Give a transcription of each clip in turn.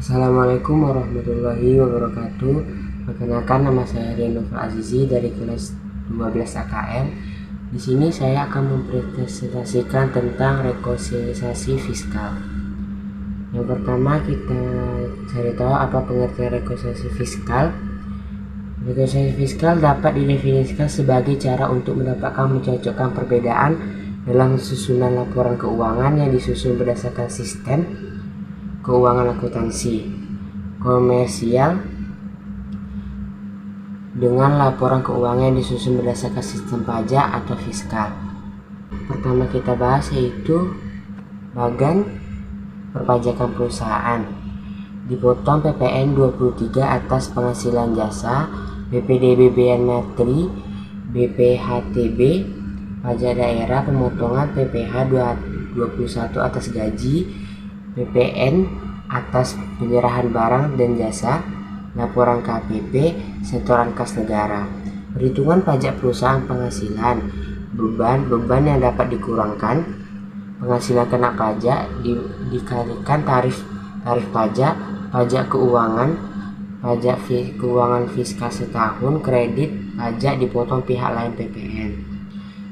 Assalamualaikum warahmatullahi wabarakatuh. Perkenalkan, nama saya Rian Novel Azizi dari kelas 12 AKM. Di sini saya akan mempresentasikan tentang rekonsiliasi fiskal. Yang pertama, kita cari tahu apa pengertian rekonsiliasi fiskal. Rekonsiliasi fiskal dapat didefinisikan sebagai cara untuk mendapatkan mencocokkan perbedaan dalam susunan laporan keuangan yang disusun berdasarkan sistem keuangan akuntansi komersial dengan laporan keuangan yang disusun berdasarkan sistem pajak atau fiskal. Pertama kita bahas yaitu bagan perpajakan perusahaan. Dipotong PPN 23 atas penghasilan jasa, BPDB BN Materi, BPHTB, pajak daerah, pemotongan PPh 21 atas gaji, PPN atas penyerahan barang dan jasa, laporan KPP, setoran kas negara. Perhitungan pajak perusahaan penghasilan, beban yang dapat dikurangkan, penghasilan kena pajak dikalikan tarif pajak, pajak keuangan, pajak keuangan fiskal setahun, kredit pajak dipotong pihak lain PPN.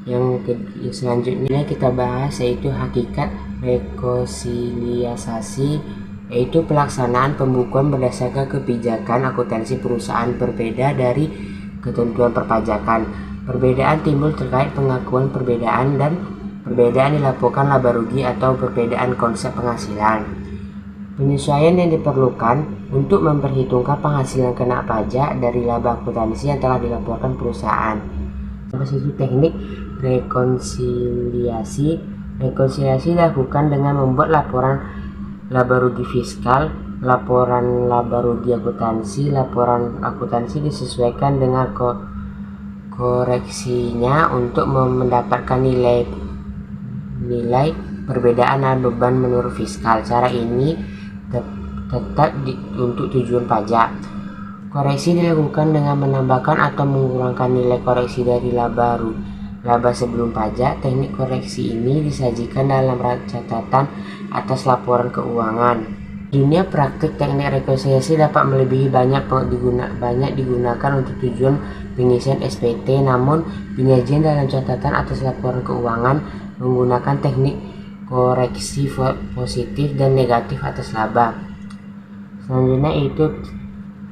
Yang selanjutnya kita bahas yaitu hakikat rekonsiliasi, yaitu pelaksanaan pembukuan berdasarkan kebijakan akuntansi perusahaan berbeda dari ketentuan perpajakan. Perbedaan timbul terkait pengakuan perbedaan dan perbedaan dilaporkan laba rugi atau perbedaan konsep penghasilan. Penyesuaian yang diperlukan untuk memperhitungkan penghasilan kena pajak dari laba akuntansi yang telah dilaporkan perusahaan. Itu teknik rekonsiliasi. Rekonsiliasi dilakukan dengan membuat laporan laba rugi fiskal, laporan laba rugi akuntansi. Laporan akuntansi disesuaikan dengan koreksinya untuk mendapatkan nilai perbedaan dan beban menurut fiskal. Cara ini tetap untuk tujuan pajak. Koreksi dilakukan dengan menambahkan atau mengurangkan nilai koreksi dari laba sebelum pajak. Teknik koreksi ini disajikan dalam catatan atas laporan keuangan. Dunia praktik teknik rekonsiliasi dapat melebihi banyak digunakan untuk tujuan pengisian SPT, namun penyajian dalam catatan atas laporan keuangan menggunakan teknik koreksi positif dan negatif atas laba. Selanjutnya itu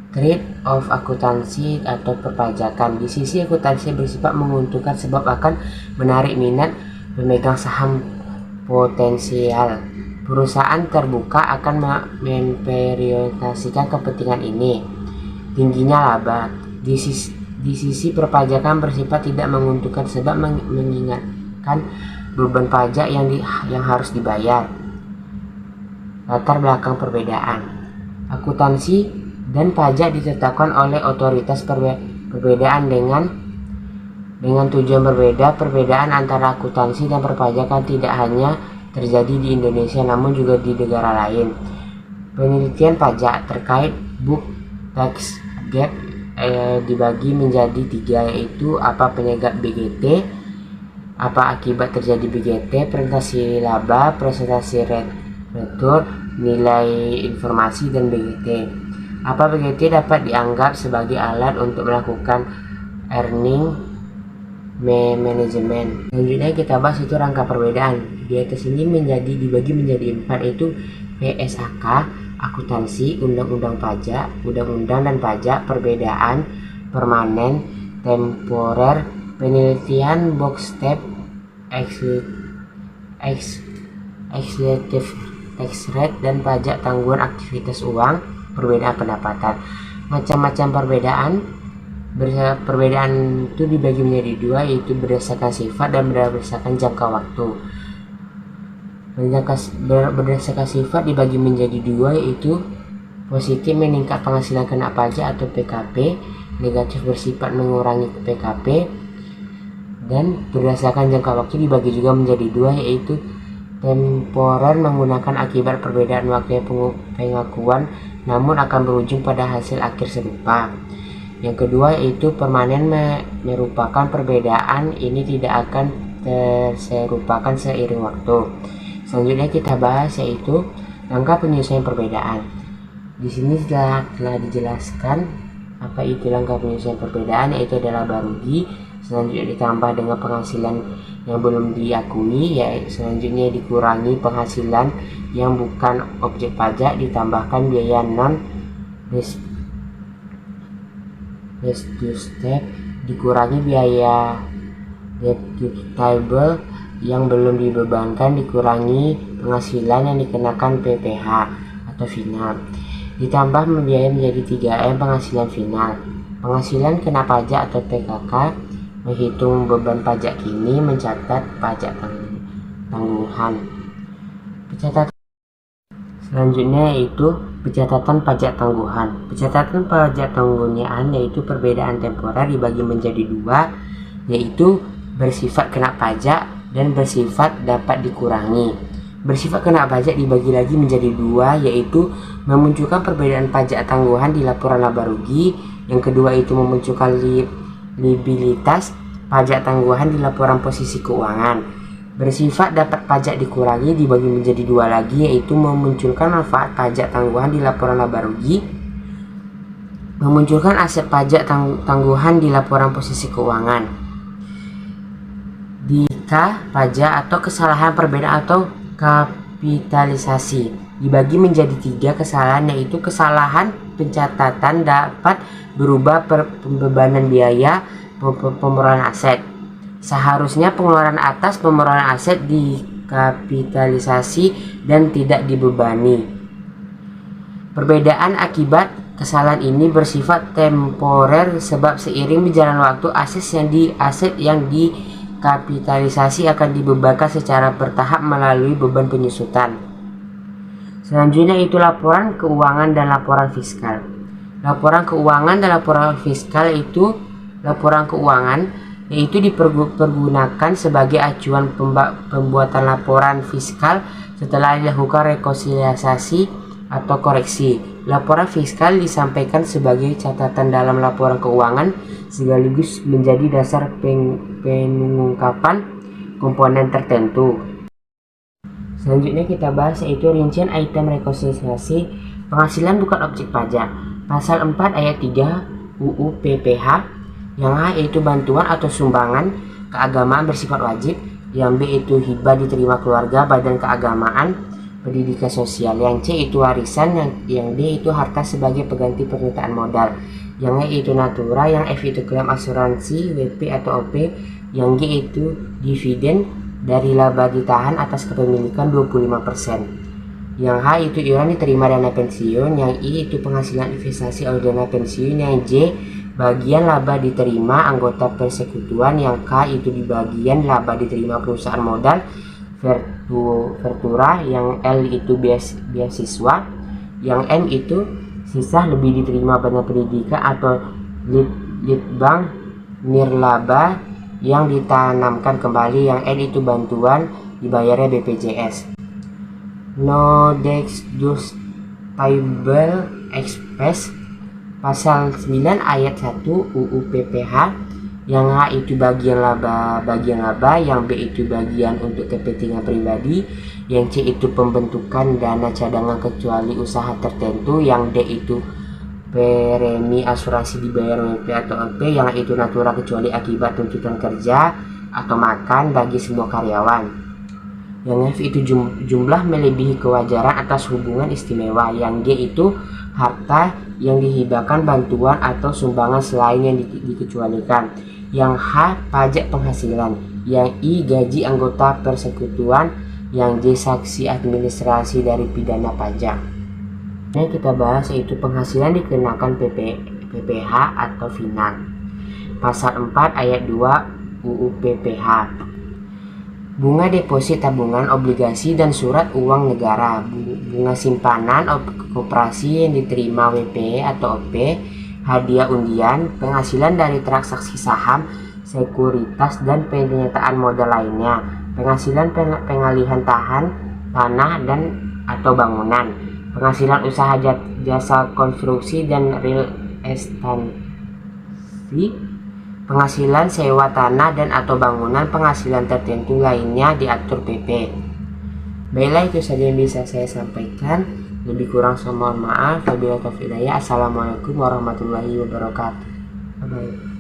trade of akuntansi atau perpajakan. Di sisi akuntansi bersifat menguntungkan sebab akan menarik minat pemegang saham potensial. Perusahaan terbuka akan memprioritaskan kepentingan ini. Tingginya laba. Di sisi perpajakan bersifat tidak menguntungkan sebab mengingatkan beban pajak yang harus dibayar. Latar belakang perbedaan. Akuntansi dan pajak ditetapkan oleh otoritas perbedaan dengan tujuan berbeda. Perbedaan antara akuntansi dan perpajakan tidak hanya terjadi di Indonesia namun juga di negara lain. Penelitian pajak terkait book tax gap dibagi menjadi 3, yaitu apa penyebab BGT, apa akibat terjadi BGT, presentasi laba, presentasi return, nilai informasi, dan BGT. Apa BGT dapat dianggap sebagai alat untuk melakukan earning management. Selanjutnya kita bahas itu rangka perbedaan. Di atas ini dibagi menjadi 4, yaitu PSAK, akuntansi, undang-undang pajak, undang-undang dan pajak, perbedaan, permanen, temporer, penelitian, box step, executive tax rate, dan pajak tanggungan aktivitas uang, perbedaan pendapatan. Macam-macam perbedaan itu dibagi menjadi 2, yaitu berdasarkan sifat dan berdasarkan jangka waktu. Berdasarkan sifat dibagi menjadi 2, yaitu positif meningkat penghasilan kena pajak atau PKP, negatif bersifat mengurangi PKP, dan berdasarkan jangka waktu dibagi juga menjadi 2, yaitu temporer menggunakan akibat perbedaan waktu pengakuan namun akan berujung pada hasil akhir serupa. Yang kedua yaitu permanen, merupakan perbedaan ini tidak akan terserupakan seiring waktu. Selanjutnya kita bahas yaitu langkah penyesuaian perbedaan. Di sini telah dijelaskan apa itu langkah penyesuaian perbedaan, yaitu adalah laba rugi, selanjutnya ditambah dengan penghasilan yang belum diakui, selanjutnya dikurangi penghasilan yang bukan objek pajak, ditambahkan biaya non deductible, dikurangi biaya deductible yang belum dibebankan, dikurangi penghasilan yang dikenakan PPh atau final, ditambah biaya menjadi 3M penghasilan final. Penghasilan kena pajak atau PKK, menghitung beban pajak kini, mencatat pajak tangguhan. Selanjutnya yaitu pencatatan pajak tangguhan. Pencatatan pajak tangguhan yaitu perbedaan temporer dibagi menjadi dua, yaitu bersifat kena pajak dan bersifat dapat dikurangi. Bersifat kena pajak dibagi lagi menjadi dua, yaitu memunculkan perbedaan pajak tangguhan di laporan laba rugi. Yang kedua itu memunculkan liabilitas pajak tangguhan di laporan posisi keuangan. Bersifat dapat pajak dikurangi dibagi menjadi dua lagi, yaitu memunculkan manfaat pajak tangguhan di laporan laba rugi, memunculkan aset pajak tangguhan di laporan posisi keuangan. Jika pajak atau kesalahan perbedaan atau kapitalisasi dibagi menjadi tiga kesalahan, yaitu kesalahan pencatatan dapat berubah pembebanan biaya pemerolehan aset. Seharusnya pengeluaran atas pemerolehan aset dikapitalisasi dan tidak dibebani. Perbedaan akibat kesalahan ini bersifat temporer, sebab seiring berjalan waktu aset yang dikapitalisasi akan dibebankan secara bertahap melalui beban penyusutan. Selanjutnya itu laporan keuangan dan laporan fiskal. Laporan keuangan dan laporan fiskal itu laporan keuangan yaitu dipergunakan sebagai acuan pembuatan laporan fiskal setelah dilakukan rekonsiliasi atau koreksi. Laporan fiskal disampaikan sebagai catatan dalam laporan keuangan sekaligus menjadi dasar pengungkapan komponen tertentu. Selanjutnya kita bahas yaitu rincian item rekonsiliasi penghasilan bukan objek pajak. Pasal 4 ayat 3 UU PPh. Yang A yaitu bantuan atau sumbangan keagamaan bersifat wajib. Yang B itu hibah diterima keluarga, badan keagamaan, pendidikan sosial. Yang C itu warisan. Yang D itu harta sebagai pengganti pernyataan modal. Yang E itu natura. Yang F itu klaim asuransi WP atau OP. Yang G itu dividen dari laba ditahan atas kepemilikan 25%. Yang H itu iuran diterima dana pensiun. Yang I itu penghasilan investasi oleh dana pensiun. Yang J bagian laba diterima anggota persekutuan. Yang K itu di bagian laba diterima perusahaan modal Vertura. Yang L itu beasiswa. Yang M itu sisa lebih diterima dana pendidikan atau litbang nirlaba yang ditanamkan kembali. Yang N itu bantuan dibayarnya BPJS. No deductible expense pasal 9 ayat 1 UU PPh. Yang H itu bagian laba. Yang B itu bagian untuk kepentingan pribadi. Yang C itu pembentukan dana cadangan kecuali usaha tertentu. Yang D itu premi asuransi dibayar WP atau OP. Yang itu natura kecuali akibat tuntutan kerja atau makan bagi semua karyawan. Yang F itu jumlah melebihi kewajaran atas hubungan istimewa. Yang G itu harta yang dihibahkan, bantuan atau sumbangan selain yang dikecualikan. Yang H pajak penghasilan. Yang I gaji anggota persekutuan. Yang J saksi administrasi dari pidana pajak. Yang kita bahas yaitu penghasilan dikenakan PPh atau final. Pasal 4 ayat 2 UU PPh. Bunga deposit tabungan, obligasi dan surat uang negara. Bunga simpanan koperasi yang diterima WP atau OP. Hadiah undian, penghasilan dari transaksi saham, sekuritas dan pernyataan modal lainnya. Penghasilan pengalihan tanah dan atau bangunan. Penghasilan usaha jasa konstruksi dan real estate. Penghasilan sewa tanah dan atau bangunan, penghasilan tertentu lainnya diatur PP. Baiklah, itu saja yang bisa saya sampaikan. Lebih kurang saya mohon maaf. Wabillahi taufiq hidayah. Assalamualaikum warahmatullahi wabarakatuh. Bye.